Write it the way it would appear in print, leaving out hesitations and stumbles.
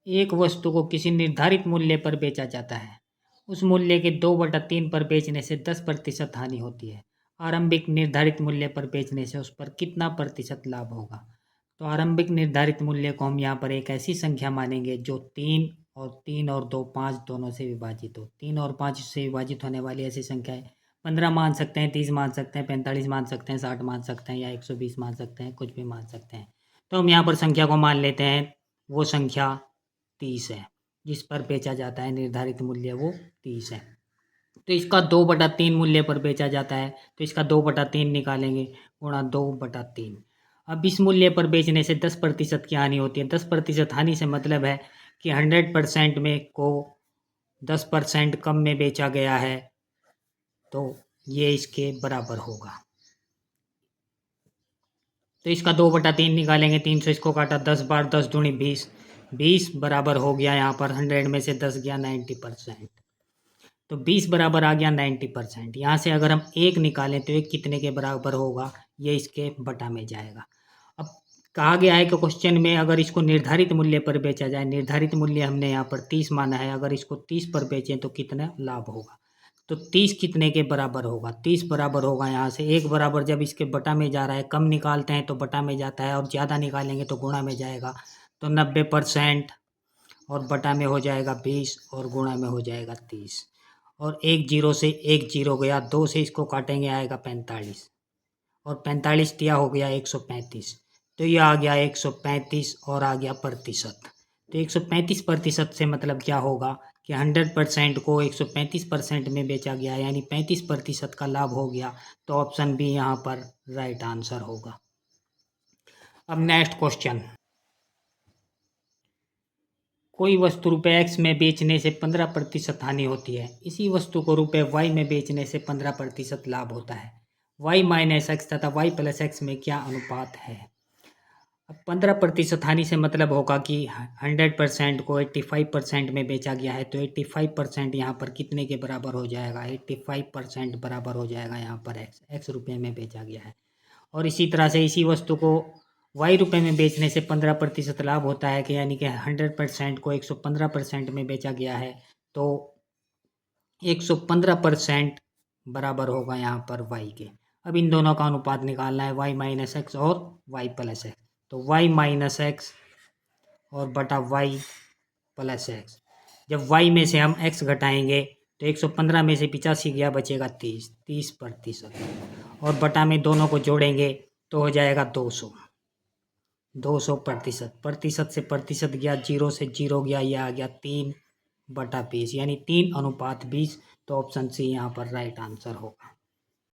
एक वस्तु को किसी निर्धारित मूल्य पर बेचा जाता है। उस मूल्य के 2/3 पर बेचने से 10% हानि होती है। आरंभिक निर्धारित मूल्य पर बेचने से उस पर कितना प्रतिशत लाभ होगा? तो आरंभिक निर्धारित मूल्य को हम यहाँ पर एक ऐसी संख्या मानेंगे जो 3 और 2 5 दोनों से विभाजित हो। 3 और 5 से विभाजित होने वाली ऐसी संख्या है। 15 मान सकते हैं, 30 मान सकते हैं, 45 मान सकते हैं, 60 मान सकते हैं या 120 मान सकते हैं, कुछ भी मान सकते हैं। तो हम यहाँ पर संख्या को मान लेते हैं, वो संख्या 30 है जिस पर बेचा जाता है। निर्धारित मूल्य वो 30 है। तो इसका 2/3 मूल्य पर बेचा जाता है, तो इसका 2/3 निकालेंगे, गुणा 2/3। अब इस मूल्य पर बेचने से 10% की हानि होती है। 10% हानि से मतलब है कि 100% में को 10% कम में बेचा गया है, तो ये इसके बराबर होगा। तो इसका 2/3 निकालेंगे, 300 इसको काटा, 10 बार 10 दूनी 20, 20 बराबर हो गया यहाँ पर 100 में से 10 गया 90%। तो 20 बराबर आ गया 90%। यहाँ से अगर हम 1 निकालें तो 1 कितने के बराबर होगा? ये इसके बटा में जाएगा। अब कहा गया है कि क्वेश्चन में अगर इसको निर्धारित मूल्य पर बेचा जाए, निर्धारित मूल्य हमने यहाँ पर 30 माना है, अगर इसको 30 पर बेचें तो कितना लाभ होगा? तो 30 कितने के बराबर होगा? 30 बराबर होगा यहाँ से 1 बराबर, जब इसके बटा में जा रहा है, कम निकालते हैं तो बटा में जाता है और ज़्यादा निकालेंगे तो गुणा में जाएगा। तो 90% और बटा में हो जाएगा 20 और गुणा में हो जाएगा 30। और 1 जीरो से 1 जीरो गया, 2 से इसको काटेंगे आएगा 45 और 45 दिया हो गया 135। तो ये आ गया 135 और आ गया प्रतिशत। तो 135% से मतलब क्या होगा कि 100% को 135% में बेचा गया, यानी 35% का लाभ हो गया। तो ऑप्शन बी यहाँ पर राइट आंसर होगा। अब नेक्स्ट क्वेश्चन, कोई वस्तु रुपये एक्स में बेचने से 15% हानि होती है। इसी वस्तु को रुपये वाई में बेचने से 15% लाभ होता है। वाई माइनस एक्स तथा वाई प्लस एक्स में क्या अनुपात है? अब 15% हानि से मतलब होगा कि 100% को 85% में बेचा गया है, तो 85% यहाँ पर कितने के बराबर हो जाएगा? 85% बराबर हो जाएगा यहाँ पर एक्स रुपये में बेचा गया है। और इसी तरह से इसी वस्तु को वाई रुपये में बेचने से 15% लाभ होता है, कि यानी कि 100% को 115% में बेचा गया है, तो 115% बराबर होगा यहाँ पर वाई के। अब इन दोनों का अनुपात निकालना है, वाई माइनस एक्स और वाई प्लस एक्स। तो वाई माइनस एक्स और बटा वाई प्लस एक्स। जब वाई में से हम एक्स घटाएंगे तो 115 में से 85 गया, बचेगा 30%। और बटा में दोनों को जोड़ेंगे तो हो जाएगा 200%। प्रतिशत से प्रतिशत गया, 0 से 0 गया, यह आ गया 3/20, यानी 3:20। तो ऑप्शन सी यहाँ पर राइट आंसर होगा।